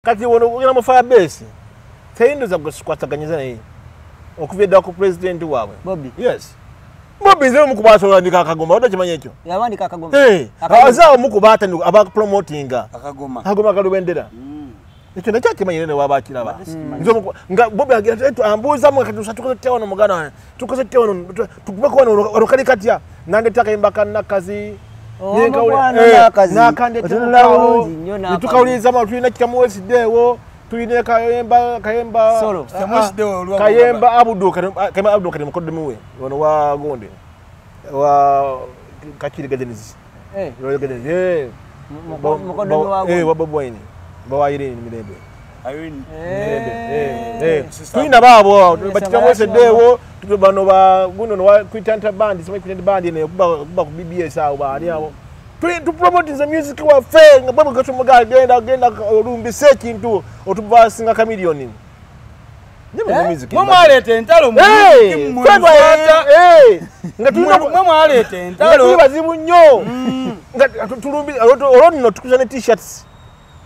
kati wono ugenda mu Firebase tayinduza kukwataganyiza naye okuvyedda ku president waabwe Bobby. Yes. Bobby nze mukuba solandika akagoma odakimanya ekyo. Yawandika akagoma. Azaawo mukuba atandika aba promotinga akagoma kalubendera. Ekyo nakyo kimanyire ne wabakiraba. Nga Bobby agenda ambuuza mu kati tukoze ono mugana tukoze ono tukubeko ono kali katya nande takayimba kanakazi nakande tukawuliza ma tulina kitamuwesiddeewo tulina kayemba solo kayemba Abdul kali mukoddomi we ono wa gonde wa kachiri gadenizi mukoddomi wa gonde wa Bob Wine bawa Irene Mirembe tulina baabo bakitamuweseddeewo bano ba guno wa kwitanta band sima kwitanta band ne kuba ku BBS awo bali awo to promote the music wa fe nga babo gacho muga genda olumbise kintu otuba singa kamilioni nyama music mwalete entalo mu nga tulina mwalete entalo bazibu nnyo nga tulumbi olonno tukuzane t-shirts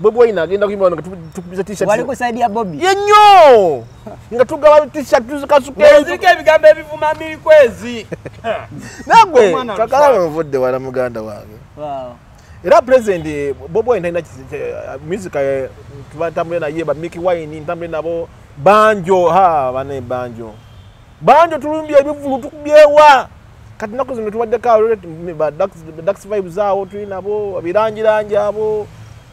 Bob Wine agenda kuimba nga tukubiza t-shirts wali kusaidia Bobby yenyo nga tugaba t-shirt tuzikasuke zike ebigambo ebivuma mili kwezi nagwe kakala mvudde wala muganda wange. Wow. Era president Bob Wine ina music tubatambule na yeba Mickey Wine ntambule nabo banjo bane banjo tulumbye ebivulu tukubyewa kati nako zino tuwadde ka Dax vibes zaawo tuli nabo biranjiranje abo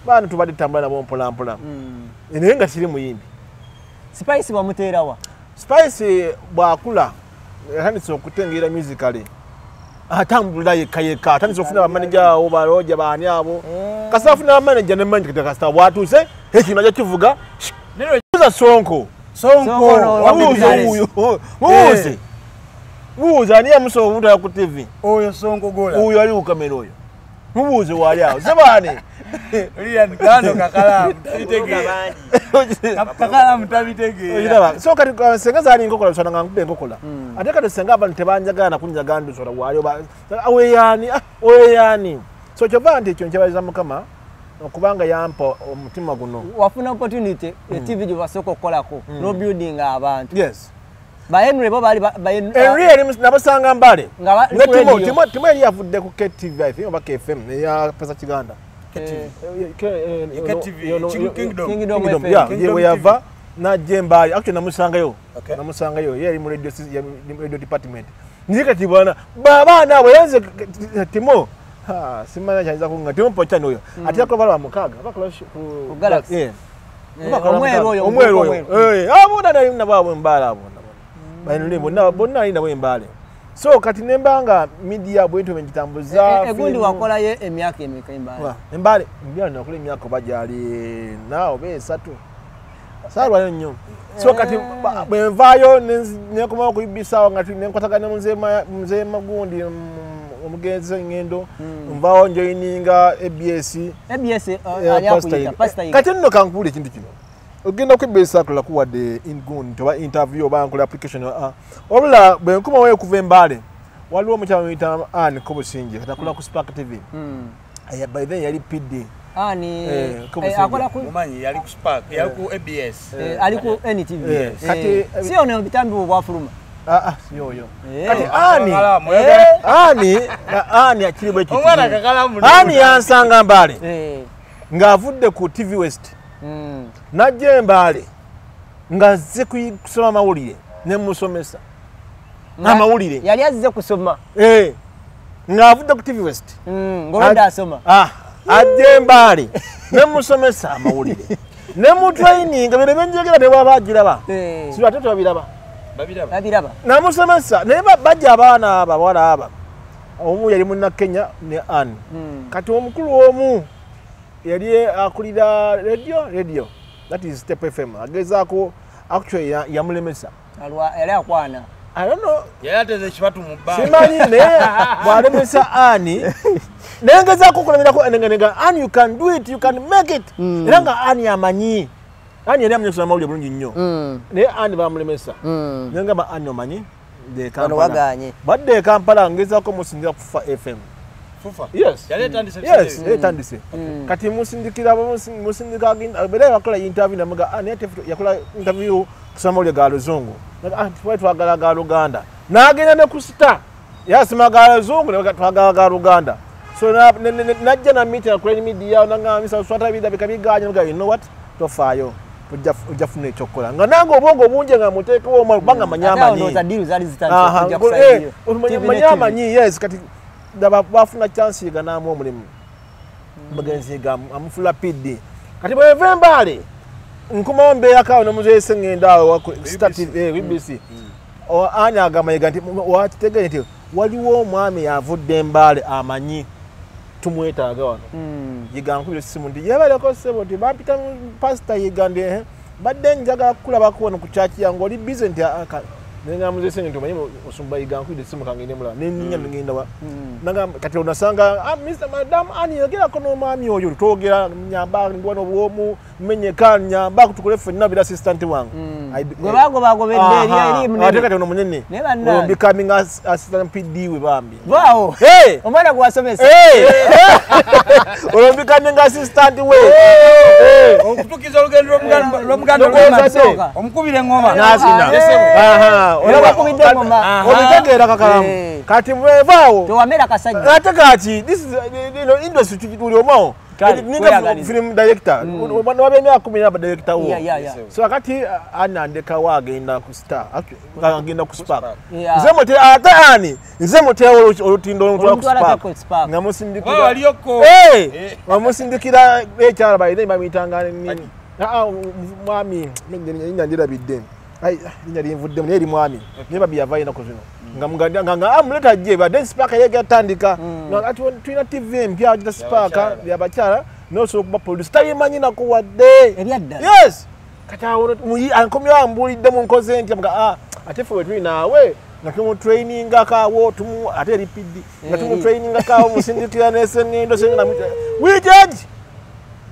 bana tubadde tambula nabo mpola ene nga kiri muyimbi Spice bamuterawa Spice bwakula handitse okutengera musically atambula yekayeka atandise okufuna manager obaroja bani abo kasafuna manager ne manager kitakasta watuse ekino najo kivuga nero kuza sonko mubuuza ani amusobola obutala ku TV oyo sonko gola oyo ali ku kamera oyo mubuuze wali awo sebane Rian Gano kakala tabitege so kati senga zali ngokola sona ngakube ngokola ate kati senga abantu tebanjagana kunjaga ndu sona wali aweyani so kyovandi ekyo nkyabaza mukama okubanga yampa omutima guno wafuna opportunity TV gye basoko kolako no building abantu yes ba Henry bo bali ba Henry nabasanga mbale timo yali yavudde ku KTV I think oba KFM ya pesa kiganda Kingdom yewe yava na jembali actually namusangayo yali mu radio department nikati bwana baba nabo yanze timo simanya chanza kunga timo pochano oyo ati akolo bala mukaga bakolo ku Galaxy omwero abona na babo mbala abona bayinule bonna ina bwe mbale so kati nembanga media bwento benjitambuza egundi wakola ye emyaka emeka embale mbya nakole emyaka bajali nao besatu salwa nnyo so kati bwenvayo nekoma kuibisa ngati nenkwatagana mzee magundi omugenze ngendo mvawo njoininga ABS aliakuita pastor kati nno kankule kintu kino ogenda kwibesa kula kuwadde ingun toba interview bankola application obula bwenkuma we kuva embale waliwo omukyala muyita Anne Kobusinje katakula ku Spark TV by then yali PD akola ku mumanyi yali ku Spark yali ku ABS ali ku NTV kati sio ne bitambi bwafuluma siyoyo kati Anne akiri bwe kitu omwana kakalamu Anne yansanga mbale ng'avudde ku TV West najje mbale nga zze kusoma mawulire ne musomesa amawulire yali azze kusoma ng'avudde ku TV West ngolonda asoma ajje mbale ne musomesa amawulire ne mu training bere benjegera ne babagiraba si batatu babiraba na musomesa ne bajja abaana abawala aba omu yali munna Kenya ne Anne kati omukulu omu yali akulira radio that is Step FM agezako actually ya mulemesa yali akwana I don't know yateze kibatu mu bba simanyi ne bwalemesa Anne nengezako kulemera enenga Anne you can do it you can make it eranga Anne amanyi Anne yali amnyesoma mawuli bulungi nnyo ne Anne bamulemesa nenga ba Anne omanyi de Kampala waganye badde Kampala ngezako musingira kufa FM Fufa. Yes. Yale tandise. Yes, tandise. Kati musindikira musindika bere bakola interview namaga anete yakola interview kusoma ole ga luzungu. Twa twagala ga Luganda. Nagenda ne ku Star. Yasima ga luzungu ne twagala ga Luganda. So najja na meeting akole media nanga misa swata bida bikabiganya nga you know what? Tofayo. Ujafuna echokola nga nango obongo bunje nga muteke wo banga manyama ni ndo deal zali zitandika kujja kusaidia manyama ni yes kati daba bafuna chance yiga mu omulimu bagenzi ga amufula PD kati bwe vembale nkuma mbe yakawo nomuzese ngenda wa stative BBC o anya agama yiga nti wakitegere nti waliwo omwami yavudde mbale amanyi tumwetaaga wano yiga nkubira simu ndi yebaleko sebo ti bapita pastor yiga ndi badde njaga kulaba ko ku church yango oli busy nti nenga muzese nti manyi osumba yiga nkubira simu kangene mula nenya ngenda wa nanga kati onasanga Mr Madam ani yogera kono mami oyo togera nyamba ngwana obwomu menyeka nyamba kutukule fenna bila assistant wangu gobago bedeli eri munene ate kati ono munene ono becoming assistant PD we bambi wow omwana gwasomesa ono becoming assistant we okutukiza olugendo lw'omuganda omukubire ngoma nasina ono bakubidde ngoma obitegera kakalamu kati bwevaawo tewamera kasajja ate kati this is industry tuli omao ninga film director wabe emyaka 10 aba director wo so akati anandeka wagenda ku Star agenda ku Spark nze mote ate ani nze mote olutindo ku Spark ngamusindikira waliyoko wamusindikira ekyala bayine bamitangane nini mwami nyandira bidde nyari mvudde neri mwami niba byavaina ko zino ngamuganda amuleta je ba dance Spark yega tandika ati twina TV mpya ajita Spark ya bakyala no so kuba produce tayimanyi na ko wadde yes kata muyi ankomyo ambulidde mu nkoze nti mga ate fwe twinawe ngatumu training akawo tumu ate repeat ngatumu training akawo musindikira nesengendo sengena we judge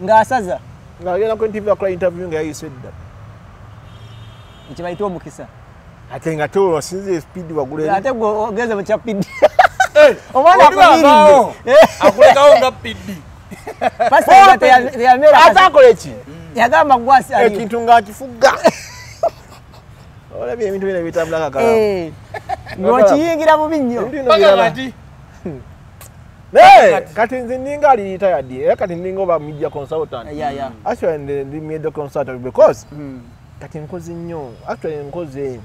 ngasaza ngagena ko TV akora interview nga said that ikibaito omukisa ate ngatoro sinze speed wagule ate go ogeze mu chapidi omwana akubirinde akulekawo nga PD pasa ngate ya mera atakolechi yagamba gwasi ali ekintu ngakifuga olabye ebintu bino bitambula kakala ngokiyingira mu binyo bakati kati nze ninga ali retired kati ninga oba media consultant actually ndi media consultant because kati nkozi nnyo actually nkoze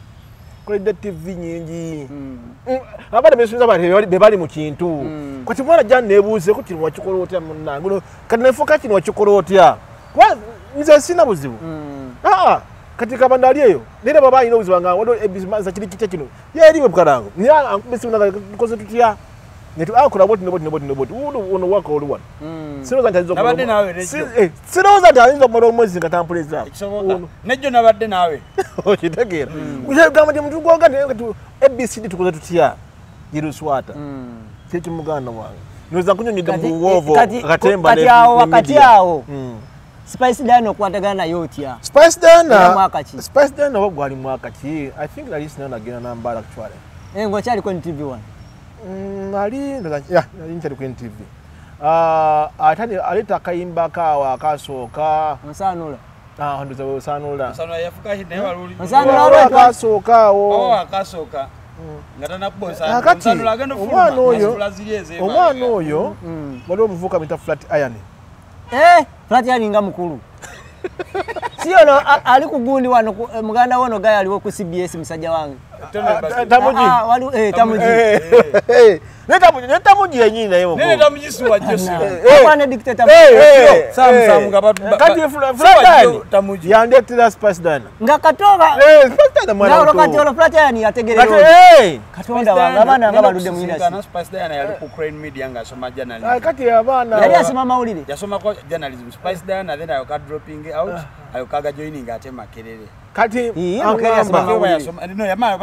kule TV nyingi abade besunza bali bali mu kintu kati mwana jana nebuze ko kinwa kikolotya munangulo kati nefoka kinwa kikolotya kwa nze sina buzibu kati kabandali eyo nere baba ino buzibu nga wodo ebizimanza kiri kiche kino yeriwe bukarango ni akubese unanga koze tutya netu akora boti noboti uno wako oluwa sino zantazo nabadde nawe nejo sino zantazo moro mwezi ngatampuleza nejo nabadde nawe okitegera uye gamba ndi mtu goga netu ABCD tukoze tutya yiruswata cyechi muganda wange noza kunyonyida mu wovo akatemba ne wakati yao Spice Dano kwatagana na yotya Spice Dano wabwali mwaka ki I think that is not again number actually ngochali kwa TV1 ali nchali ku TV atani alita kayimba kawa kasoka nsanula ndoza sanula yafuka hine waluli nsanula kasoka akasoka ngatana kubosa nsanula agenda fuluma omwana oyo waliwo muvuka mita flat iron flat iron nga mukulu sio no ali kugundi wano muganda wono gaya aliwo ku CBS musajja wange tamuji tamuji netamuji yenyini naye mko nene tamuji suwa Jose kwane dictator sam ngabatu kati flat tamuji yande tira Spice Dano ngakatoka Spice Dano mwana ngalo kati ono flat iron yategerero katonda wanga abana ngabalude mu industry kana Spice Dano yali ku Crane Media ngasoma journalism kati abana yali asoma maulire yasoma kwa journalism Spice Dano then ayoka dropping out ayokaga joining ate makerere kati angamba no yama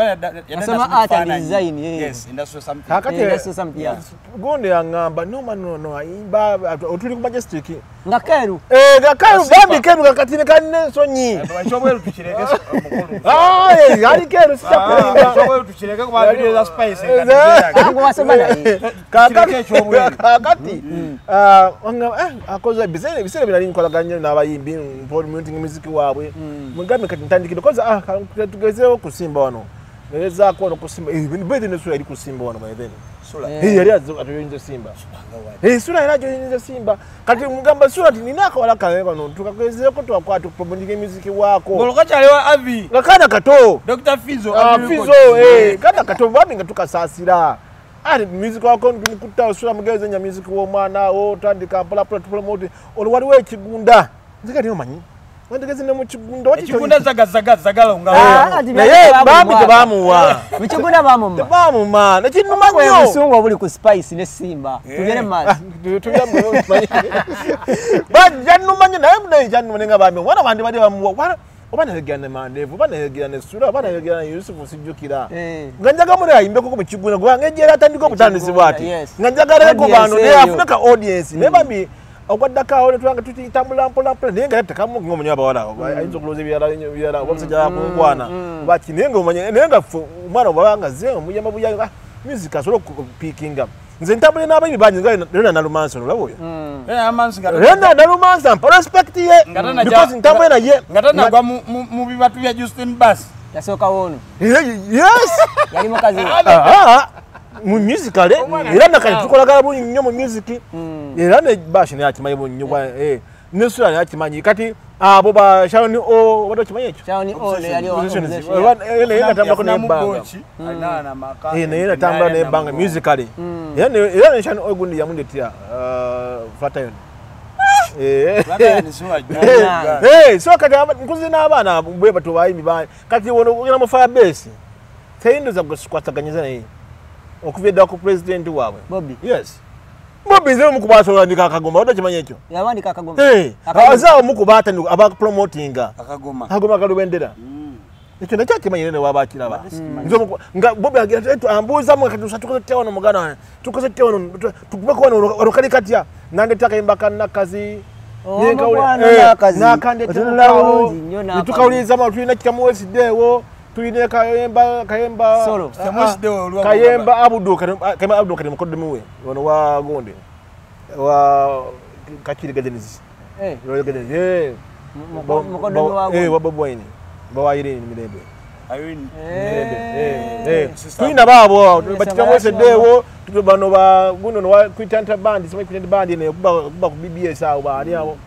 yasoma art and design yes industrial something kati something gonde angamba no imba otuli ku majestic Ngakeru. Ngakeru bambi keru kakatine kanne sonyi. Bashobora tukireke omukulu. Yali keru sitakulinda. Bashobora tukireke kuba video za Spice. Ngo wasoma naye. Kakati. Akoza bisere binali nkolaganye n'abayimbi promoting music waabwe. Mugambe kati ntandikire koza tugezeho kusimba wano. Neza ko no kusimba bede nesura iri kusimba wano by then. Sura. Yali atoyinze simba. Sura yali atoyinze simba. Kati mugamba sura ati ninaka wala kale bano tukakwezeko ko twakwatu promoting music wako. Boloka chalewa avi. Ngakana kato. Dr. Fizo Fizo kana kato bami ngatukasasira. Ari music wako ndikuta sura mugeze nya music wo mwana wo tandika pala promote olwali we kigunda. Nzika niyo manyi. Wandegeze ne mu kigunda wati kigunda zagala unga. Bami tebamuwa. Mu kigunda bamuma. Tebamuma. Na kinuma nnyo. Musungu obuli ku Spice ne Simba. Tugere mali. Tuyamu. Ba januma nnyo naye munaye januma nga bami. Wana bandi bali bamuwa. Obana yegane Mandevu, obana yegane Sura, obana yegane Yusufu sijukira. Nganjaga muri ayimbe ko mu kigunda gwange jera atandika obutandisi bwati. Nganjaga ko bano ne afuna ka audience. Ne bami okwadaka ole twanga tutitambula mpola nenga takamu ngomunya abawala ayinzo kuloze byala obusajja kungwana baki nenga umanye nenga umwana obanga ze omuyamba buya music asolo picking up nze ntambule n'abayi banyi ngana na romanso labo amansi ngana na romanso respect ye because ntambule na ye ngana gwa mu bibatu bya Justin Bass yasoka wono yes yali mukazi mu musical era nakati tukolagala bu nnyo mu music era ne bashi ne akimaye bu nnyo ne sura ne akimanyi kati abo ba Sharon O wado kimaye ekyo Sharon O ne yali o ne natamba ko nembanga na maka ne natamba ne banga musical era ne Sharon O gundi yamundetia Fatayon so kati nkuzi n'abaana bwe bato bayimi ba kati wono ngina mu Firebase tayinduza kwataganyiza naye okuveda ku president wawe Bobby. Yes. Bobby zero mukubasola ndika akagoma odo kimanye ekyo. Yawandika akagoma. Azao mukubata ndiko aba promotinga. Akagoma kalubendera. Ekyo nakyo kimanye ne wabakira ba. Nzo nga Bobby agira ambuza mu kati usatukoze tewono mugana. Tukoze tewono tukubako wano orokali katya. Nande takayimba na kazi. Na kande tewono. Tukauliza ma tulina kikamuwesi dewo. Tuine kayemba solo kayemba abudu kama abudu kadi mukoddemuwe wono wa gonde wa kachiri gadenisi yo gadenisi mukoddemuwe wa gonde wa babwini bawayire ni mirembe ayini tuina babo batikamwese dewo tubano ba guno no wa kwitanta band sima kwitanta band ne kuba ku BBS awo ba ali awo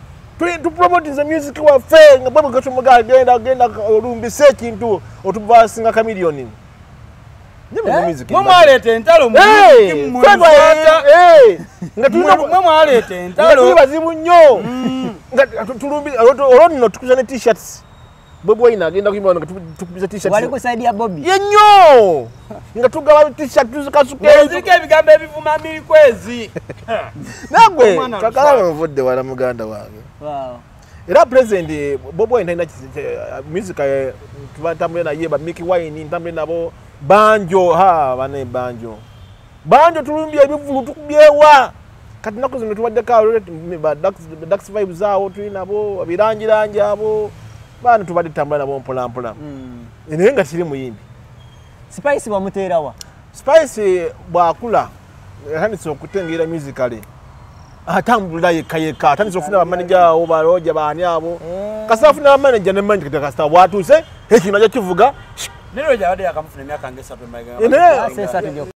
to promote the music wa fe ngababo gacho muga genda rumbi sekintu otubasinga kamilioni nyama music mwalete entalo mwalete entalo tuli bazibu nnyo tulumbi olonno tukuzane t-shirts Bobo ina agenda kuyimba tukubiza t-shirts wali ku side ya Bobby yenyo nga tugaba t-shirt tuzikasuke zirike ebigambo ebivuma miri kwezi nagwe kakala mvodde wala muganda wange. Wow. Era present Bobo ina music tubatambule na yeba Mickey Wine ntambule nabo banjo bane banjo tulumbye ebivulu tukubyewa kati nako zino tuwadde ka ba Dax vibes zaawo tulinabo abiranjiranja abo bana tubadde tambula nabo mpola ene nga kiri muyimbi Spice bamuterawa Spice bwakula hanitse okutengera musically atambula yekayeka atandise okufuna abamanager obaloja bani abo kasafuna abamanager ne manager kasta watuse ekino kya kivuga nero jawade yakamufuna emyaka nge 3 sesa tujoka